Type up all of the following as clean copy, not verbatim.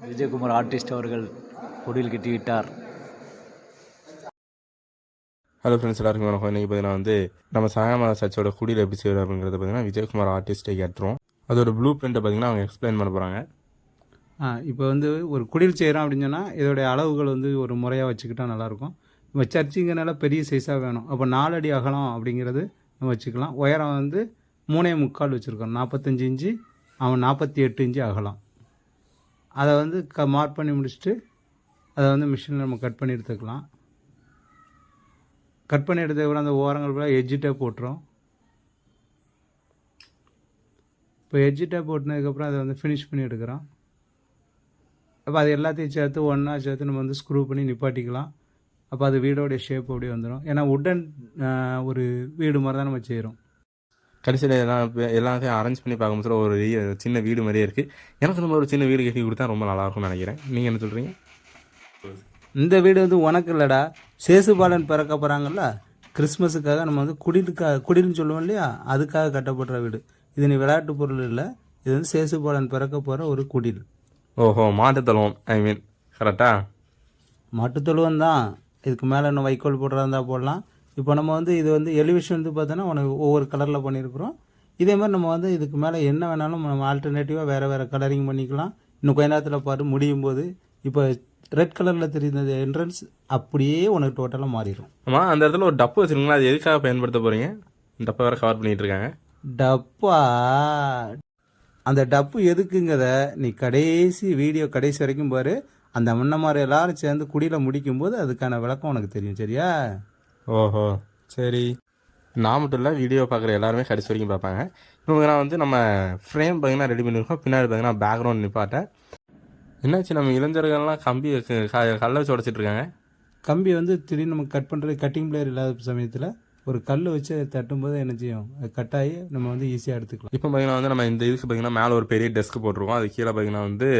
Vijayakumar artist அவர்கள் குடில் கட்டிவிட்டார். Hello friends, எல்லாருக்கும் வணக்கம். இன்றைக்கி பார்த்தீங்கன்னா நம்ம சாயமாத சர்ச்சோட குடியில் எப்படி செய்வது அப்படிங்கிறத பார்த்தீங்கன்னா விஜயகுமார் ஆர்டிஸ்ட்டை கேட்டுருவோம். அதோட ப்ளூ பிரிண்ட்டை பார்த்தீங்கன்னா அவங்க எக்ஸ்பிளைன் பண்ண போகிறாங்க. இப்போ ஒரு குடில் செய்கிறோம் அப்படின்னு சொன்னால் இதோடைய அளவுகள் ஒரு முறையாக வச்சுக்கிட்டால் நல்லாயிருக்கும். நம்ம சர்ச்சிங்கனால பெரிய சைஸாக வேணும். அப்போ 4 அடி அகலம் அப்படிங்கிறது நம்ம வச்சுக்கலாம். உயரம் 3.25 வச்சுருக்கோம். 45 இன்ச்சு, அவன் 48 இன்ச்சு அகலம். அதை மார்க் பண்ணி முடிச்சுட்டு அதை மிஷினில் நம்ம கட் பண்ணி எடுத்துக்கலாம். கட் பண்ணி எடுத்துக்கப்புறம் அந்த ஓரங்கள் கூட எட்ஜி டேப் போட்டுரும். இப்போ எட்ஜி டேப் போட்டினதுக்கப்புறம் அதை ஃபினிஷ் பண்ணி எடுக்கிறோம். அப்போ அது எல்லாத்தையும் சேர்த்து ஒன்றா சேர்த்து நம்ம ஸ்க்ரூ பண்ணி நிப்பாட்டிக்கலாம். அப்போ அது வீடோடைய ஷேப் அப்படியே வந்துடும். ஏன்னா உட்டன் ஒரு வீடு மாதிரி தான் நம்ம செய்கிறோம். கடைசியில் எல்லாத்தையும் அரேஞ்ச் பண்ணி பார்க்கும்போது ஒரு சின்ன வீடு மாதிரியே இருக்குது. எனக்கு நம்ம ஒரு சின்ன வீடு கட்டி கொடுத்தா ரொம்ப நல்லாயிருக்கும்னு நினைக்கிறேன். நீங்கள் என்ன சொல்கிறீங்க? இந்த வீடு உனக்கு இல்லைடா, சேசுபாலன் பிறக்க போகிறாங்கல்ல, கிறிஸ்மஸுக்காக நம்ம குடில்னு சொல்லுவோம் இல்லையா, அதுக்காக கட்டப்படுற வீடு இது. நீ விளையாட்டு பொருள் இல்லை, இது சேசுபாலன் பிறக்க போகிற ஒரு குடில். ஓஹோ, மாட்டுத்தொழுவம். கரெக்டா? மாட்டுத்தொழுவம் தான். இதுக்கு மேலே இன்னும் வைக்கோல் போடுறதா இருந்தால் போடலாம். இப்போ நம்ம இது எலிவேஷன் பார்த்தோன்னா உனக்கு ஒவ்வொரு கலரில் பண்ணியிருக்கிறோம். இதே மாதிரி நம்ம இதுக்கு மேலே என்ன வேணாலும் நம்ம ஆல்டர்னேட்டிவாக வேறு கலரிங் பண்ணிக்கலாம். இன்னும் கொஞ்ச நேரத்தில் பாரு முடியும் போது இப்போ ரெட் கலரில் தெரியுது என்ட்ரன்ஸ், அப்படியே உனக்கு டோட்டலாக மாறிடும். ஆமாம், அந்த இடத்துல ஒரு டப்பு வச்சுருங்களா, அது எதுக்காக பயன்படுத்த போகிறீங்க? டப்பை வேறு கவர் பண்ணிகிட்டு இருக்காங்க. டப்பா, அந்த டப்பு எதுக்குங்கிறத நீ வீடியோ கடைசி வரைக்கும் பாரு. அந்த முன்னமாரி எல்லாரும் சேர்ந்து குடியில் முடிக்கும்போது அதுக்கான விளக்கம் உனக்கு தெரியும். சரியா? ஓஹோ, சரி. நான் மட்டும் இல்லை, வீடியோ பார்க்குற எல்லாருமே கடைசி வரைக்கும் பார்ப்பாங்க. இப்போ நான் நம்ம ஃப்ரேம் பார்த்தீங்கன்னா ரெடி பண்ணியிருக்கோம். பின்னாடி பார்த்தீங்கன்னா பேக்ரவுண்ட் நிப்பாட்டேன். என்னாச்சு, நம்ம இளைஞர்கள்லாம் கம்பி கல்லை வச்சு உடச்சிட்டு இருக்காங்க. கம்பி திடீர்னு நம்ம கட் பண்ணுறது கட்டிங் பிளேயர் இல்லாத சமயத்தில் ஒரு கல் வச்சு அதை தட்டும்போது என்ன செய்யும், அது கட்டாயி நம்ம ஈஸியாக எடுத்துக்கலாம். இப்போ பார்த்தீங்கன்னா நம்ம இந்த இதுக்கு பார்த்தீங்கன்னா மேலே ஒரு பெரிய டெஸ்க் போட்டிருக்கோம். அது கீழே பார்த்தீங்கன்னா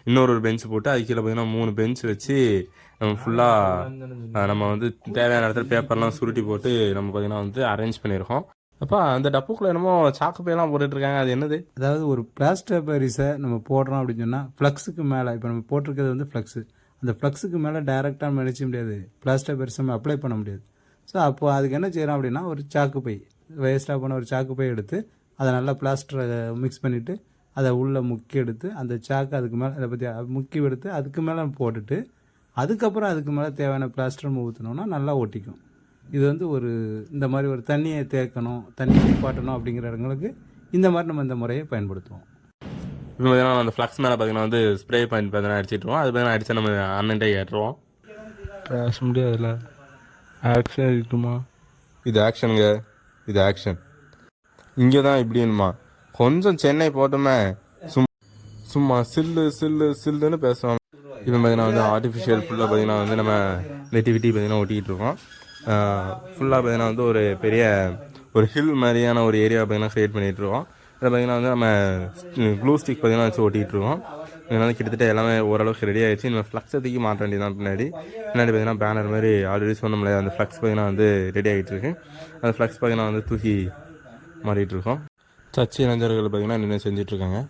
இன்னொரு பெஞ்ச் போட்டு அது கீழே பார்த்தீங்கன்னா 3 பெஞ்ச் வச்சு நம்ம ஃபுல்லாக நம்ம தேவையான இடத்துல பேப்பர்லாம் சுருட்டி போட்டு நம்ம பார்த்தீங்கன்னா அரேஞ்ச் பண்ணியிருக்கோம். அப்போ அந்த டப்புக்குள்ளே என்னமோ சாக்குப்பையெல்லாம் போட்டுட்ருக்காங்க. அது என்னது? அதாவது ஒரு பிளாஸ்டர் பேரிஸை நம்ம போடுறோம் அப்படின்னு சொன்னால் ஃப்ளக்ஸுக்கு மேலே, இப்போ நம்ம போட்டிருக்கிறது ஃப்ளக்ஸு, அந்த ஃப்ளக்ஸுக்கு மேலே டைரெக்டாக நம்ம நினைச்ச முடியாது, பிளாஸ்டர் பேரிஸ் நம்ம அப்ளை பண்ண முடியாது. ஸோ அப்போ அதுக்கு என்ன செய்கிறோம் அப்படின்னா, ஒரு சாக்குப்பை வேஸ்ட்டாக போன ஒரு சாக்குப்பை எடுத்து அதை நல்லா பிளாஸ்டரை மிக்ஸ் பண்ணிவிட்டு அதை உள்ளே முக்கி எடுத்து அந்த சாக்கு அதுக்கு மேலே அதை பற்றி முக்கி எடுத்து அதுக்கு மேலே போட்டுட்டு அதுக்கப்புறம் அதுக்கு மேலே தேவையான பிளாஸ்டர் நம்ம ஊற்றினோம்னா நல்லா ஒட்டிக்கும். இது இந்த மாதிரி ஒரு தண்ணியை தேக்கணும், தண்ணியை நிப்பாட்டணும் அப்படிங்கிற இடங்களுக்கு இந்த மாதிரி நம்ம இந்த முறையை பயன்படுத்துவோம். இப்போ பார்த்தீங்கன்னா அந்த ஃப்ளக்ஸ் மேலே பார்த்தீங்கன்னா ஸ்ப்ரே பாயிண்ட் பார்த்தீங்கன்னா அடிச்சிட்டுருவோம். அது பார்த்தீங்கன்னா அடித்தா நம்ம அண்ணன்ட்டே ஏற்றுவோம். பேச முடியாதுல்ல, ஆக்ஷன் இருக்குமா? இது ஆக்ஷனுங்க, இது ஆக்ஷன். இங்கே தான் இப்படின்னுமா கொஞ்சம் சென்னை போட்டோமே சும்மா சில்லுன்னு பேசுவோம். இப்போ பார்த்தீங்கன்னா ஆர்டிஃபிஷியல் ஃபுல்லாக பார்த்தீங்கன்னா நம்ம வெட்டி பார்த்தீங்கன்னா ஒட்டிக்கிட்டு இருக்கோம். ஃபுல்லாக பார்த்தீங்கன்னா ஒரு பெரிய ஒரு ஹில் மாதிரியான ஒரு ஏரியா பார்த்தீங்கன்னா க்ரியேட் பண்ணிகிட்ருக்கோம். இதில் பார்த்தீங்கன்னா நம்ம க்ளூ ஸ்டிக் பார்த்தீங்கன்னா வச்சு ஓட்டிகிட்ருக்கோம். இதனால் கிட்டத்தட்ட எல்லாமே ஓரளவுக்கு ரெடி ஆகிடுச்சு. நம்ம ஃப்ளக்ஸை தூக்கி மாற்ற வேண்டியதான். பின்னாடி பார்த்தீங்கன்னா பேனர் மாதிரி ஆல்ரெடி சொன்ன முடியாது, அந்த ஃப்ளக்ஸ் பார்த்தீங்கன்னா ரெடி ஆகிட்டு இருக்கு. அந்த ஃப்ளக்ஸ் பார்த்தீங்கன்னா தூக்கி மாறிட்டுருக்கோம். சர்ச்சை இளைஞர்கள் பார்த்தீங்கன்னா நின்று செஞ்சிட்ருக்காங்க.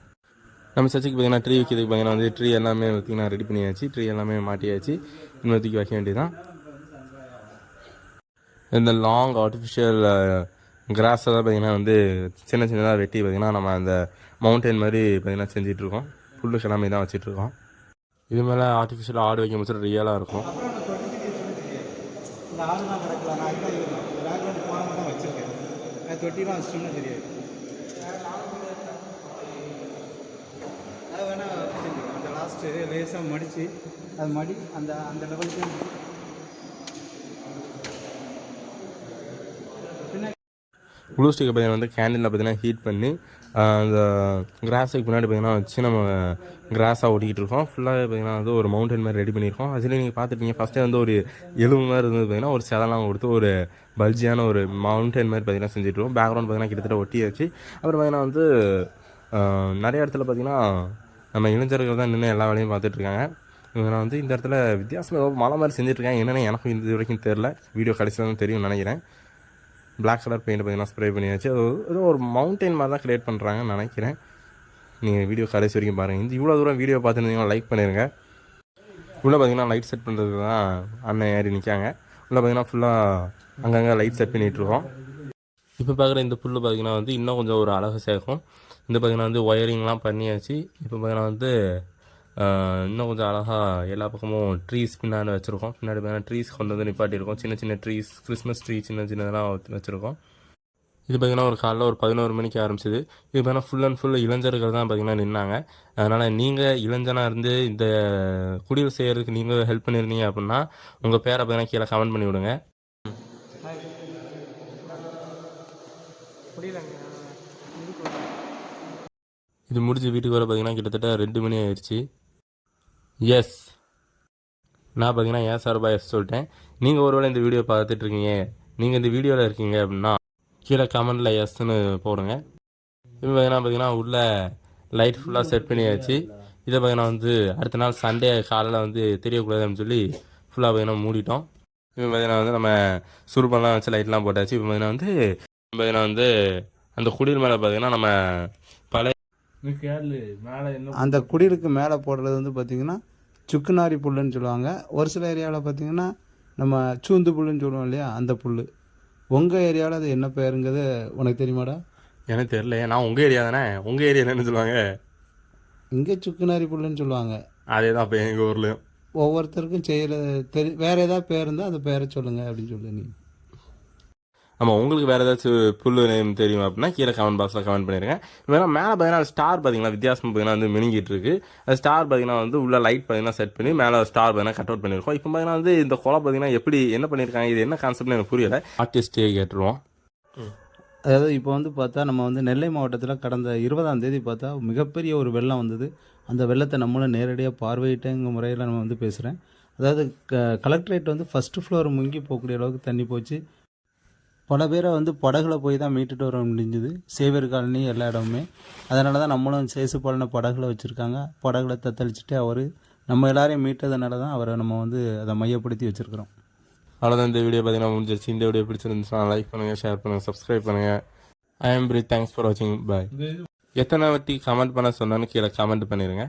நம்ம சர்ச்சுக்கு பார்த்தீங்கன்னா ட்ரீ வைக்கிறதுக்கு பார்த்தீங்கன்னா ட்ரீ எல்லாமே பார்த்தீங்கன்னா ரெடி பண்ணியாச்சு. ட்ரீ எல்லாமே மாட்டியாச்சு. இன்னும் தூக்கி வைக்க வேண்டியதான். இந்த லாங் ஆர்டிஃபிஷியல் கிராஸை தான் பார்த்தீங்கன்னா சின்னதாக வெட்டி பார்த்தீங்கன்னா நம்ம அந்த மவுண்டைன் மாதிரி பார்த்தீங்கன்னா செஞ்சிட்ருக்கோம். புல்லு கிளம்பி தான் வச்சிட்ருக்கோம். இது மேலே ஆர்டிஃபிஷியல் ஆடு வைக்கும் போது ரியலாக இருக்கும். தொட்டிலாம் வச்சிட்டோம்னா தெரியாது. அது வேணால் அந்த லாஸ்ட்டு லேசாக மடித்து அது அந்த லெவலுக்கு க்ளூ ஸ்டிக்கை பார்த்தீங்கன்னா கேண்டிலில் பார்த்தீங்கன்னா ஹீட் பண்ணி அந்த கிராஸுக்கு பின்னாடி பார்த்தீங்கன்னா வச்சு நம்ம கிராஸாக ஓட்டிக்கிட்டு இருக்கோம். ஃபுல்லாக பார்த்தீங்கன்னா ஒரு மவுண்டன் மாதிரி ரெடி பண்ணியிருக்கோம். அதில் நீங்கள் பார்த்துருப்பீங்க ஃபஸ்ட்டே ஒரு எலும்பு மாதிரி இருந்தது பார்த்தீங்கன்னா ஒரு செலலாம் கொடுத்து ஒரு பல்ஜியான ஒரு மவுண்டன் மாதிரி பார்த்தீங்கன்னா செஞ்சுட்ருக்கோம். பேக்ரவுண்ட் பார்த்தீங்கன்னா கிட்டத்தட்ட ஒட்டியாச்சு. அப்புறம் பார்த்தீங்கன்னா நிறைய இடத்துல பார்த்தீங்கன்னா நம்ம இளைஞர்கள் தான் நின்று எல்லா வேலையும் பார்த்துட்ருக்காங்க. இவங்க இந்த இடத்துல வித்தியாசமாக மலை மாதிரி செஞ்சுட்ருக்காங்க. என்னென்னு எனக்கும் இது வரைக்கும் தெரில, வீடியோ கடைசியில் தான் தெரியும்னு நினைக்கிறேன். பிளாக் கலர் பெயிண்ட் பார்த்தீங்கன்னா ஸ்ப்ரே பண்ணியாச்சு. அது ஏதோ ஒரு மவுண்டைன் மாதிரி தான் க்ரியேட் பண்ணுறாங்கன்னு நினைக்கிறேன். நீங்கள் வீடியோ கடைசி வரைக்கும் பாருங்கள். இந்த இவ்வளோ தூரம் வீடியோ பார்த்துருந்தீங்கன்னா லைக் பண்ணிடுங்க. உள்ளே பார்த்தீங்கன்னா லைட் செட் பண்ணுறதுக்கு தான் அண்ணன் ஏறி நிற்காங்க. உள்ளே பார்த்தீங்கன்னா ஃபுல்லாக அங்கங்கே லைட் செட் பண்ணிகிட்ருக்கோம். இப்போ பார்க்குற இந்த புல் பார்த்திங்கன்னா வந்து இன்னும் கொஞ்சம் ஒரு அழகு சேர்க்கும். இந்த பார்த்திங்கன்னா வந்து ஒயரிங்லாம் பண்ணியாச்சு. இப்போ பார்த்திங்கன்னா வந்து இன்னும் கொஞ்சம் அழகாக எல்லா பக்கமும் ட்ரீஸ் பின்னாடி வச்சுருக்கோம். பின்னாடி பார்த்தீங்கன்னா ட்ரீஸ் கொண்டு வந்து நிப்பாட்டியிருக்கோம். சின்ன சின்ன ட்ரீஸ், கிறிஸ்மஸ் ட்ரீ சின்ன சின்னதெல்லாம் வச்சுருக்கோம். இது பார்த்திங்கன்னா ஒரு காலைல ஒரு 11 மணிக்கு ஆரம்பிச்சிது. இது பார்த்தீங்கன்னா ஃபுல் அண்ட் ஃபுல் இளைஞர்கள் தான் பார்த்திங்கன்னா நின்னாங்க. அதனால் நீங்கள் இளைஞனாக இருந்து இந்த குடில் செய்கிறதுக்கு நீங்கள் ஹெல்ப் பண்ணியிருந்தீங்க அப்படின்னா உங்கள் பேரை பார்த்தீங்கன்னா கீழே கமெண்ட் பண்ணி விடுங்க. இது முடிஞ்சு வீட்டுக்கு வர பார்த்தீங்கன்னா கிட்டத்தட்ட 2 மணி ஆயிடுச்சு. எஸ், நான் பார்த்தீங்கன்னா ஏன் சார்பா எஸ் சொல்லிட்டேன். நீங்கள் ஒருவேளை இந்த வீடியோ பார்த்துட்ருக்கீங்க, நீங்கள் இந்த வீடியோவில் இருக்கீங்க அப்படின்னா கீழே கமெண்டில் எஸ்ன்னு போடுங்க. இப்போ பார்த்தீங்கன்னா உள்ள லைட் ஃபுல்லாக செட் பண்ணியாச்சு. இதை பார்த்தீங்கன்னா வந்து அடுத்த நாள் சண்டே காலையில் வந்து தெரியக்கூடாது அப்படின்னு சொல்லி ஃபுல்லாக பார்த்தீங்கன்னா மூடிட்டோம். இப்போ பார்த்தீங்கன்னா வந்து நம்ம சுருப்பெல்லாம் வச்சு லைட்லாம் போட்டாச்சு. இப்போ பார்த்தீங்கன்னா வந்து அந்த குடில் மேலே பார்த்தீங்கன்னா நம்ம பழைய அந்த குடிலுக்கு மேலே போடுறது வந்து பார்த்திங்கன்னா சுக்குநாரி புல்லுன்னு சொல்லுவாங்க. ஒரு சில ஏரியாவில் பார்த்திங்கன்னா நம்ம சூந்து புல்லுன்னு சொல்லுவோம் இல்லையா, அந்த புல். உங்கள் ஏரியாவில் அது என்ன பேருங்கிறது உனக்கு தெரியுமாடா? எனக்கு தெரியல. நான் உங்கள் ஏரியா தானே. உங்கள் ஏரியா என்னன்னு சொல்லுவாங்க? இங்கே சுக்குநாரி புல்லுன்னு சொல்லுவாங்க. அதே தான் இப்போ எங்கள் ஊர்லேயும். ஒவ்வொருத்தருக்கும் வேறு ஏதாவது பேர் இருந்தால் அந்த பேரை சொல்லுங்கள் அப்படின்னு சொல்லு நீ. ஆமாம், உங்களுக்கு வேறு ஏதாச்சும் புல் நேம் தெரியும் அப்படின்னா கீழே கமெண்ட் பாக்ஸில் கமெண்ட் பண்ணிடுங்க. வேணா மேலே பார்த்தீங்கன்னா ஸ்டார் பார்த்தீங்கன்னா வித்தியாசம் பார்த்தீங்கன்னா வந்து மினிங்கிட்டு இருக்குது. அது ஸ்டார் பார்த்தீங்கன்னா வந்து உள்ள லைட் பார்த்தீங்கன்னா செட் பண்ணி மேலே ஸ்டார் பார்த்தீங்கன்னா கட் அவுட் பண்ணியிருக்கோம். இப்போ பார்த்தீங்கன்னா வந்து இந்த குளம் பார்த்தீங்கன்னா எப்படி என்ன பண்ணியிருக்காங்க, இது என்ன கான்செப்ட்னு எனக்கு புரியலை. ஆர்டிஸ்டே கேட்டுருவோம். அதாவது இப்போ வந்து பார்த்தா நம்ம வந்து நெல்லை மாவட்டத்தில் கடந்த 20ஆம் தேதி பார்த்தா மிகப்பெரிய ஒரு வெள்ளம் வந்தது. அந்த வெள்ளத்தை நம்மளும் நேரடியாக பார்வையிட்டேங்கிற முறையில் நம்ம வந்து பேசுகிறேன். அதாவது கலெக்டரேட் வந்து ஃபஸ்ட்டு ஃப்ளோர் முங்கி போகக்கூடிய அளவுக்கு தண்ணி போச்சு. பல பேரை வந்து படகுல போய் தான் மீட்டுட்டு வர முடிஞ்சுது, சேவியர் காலனி எல்லா இடமுமே. அதனால தான் நம்மளும் சேசுபாலனை படகுல வச்சுருக்காங்க. படகுல தத்தளிச்சுட்டு அவர் நம்ம எல்லாரையும் மீட்டதுனால தான் அவரை நம்ம வந்து அதை மையப்படுத்தி வச்சுருக்கிறோம். அவ்வளோதான், இந்த வீடியோ பார்த்தீங்கன்னா முடிஞ்சிருச்சு. இந்த வீடியோ பிடிச்சிருந்துச்சுன்னா லைக் பண்ணுங்கள், ஷேர் பண்ணுங்கள், சப்ஸ்கிரைப் பண்ணுங்கள். ஐ ஆம் பிரி, தேங்க்ஸ் ஃபார் வாட்சிங், பாய். எத்தனை வாட்டி கமெண்ட் பண்ண சொன்னான்னு கீழே கமெண்ட் பண்ணிடுங்க.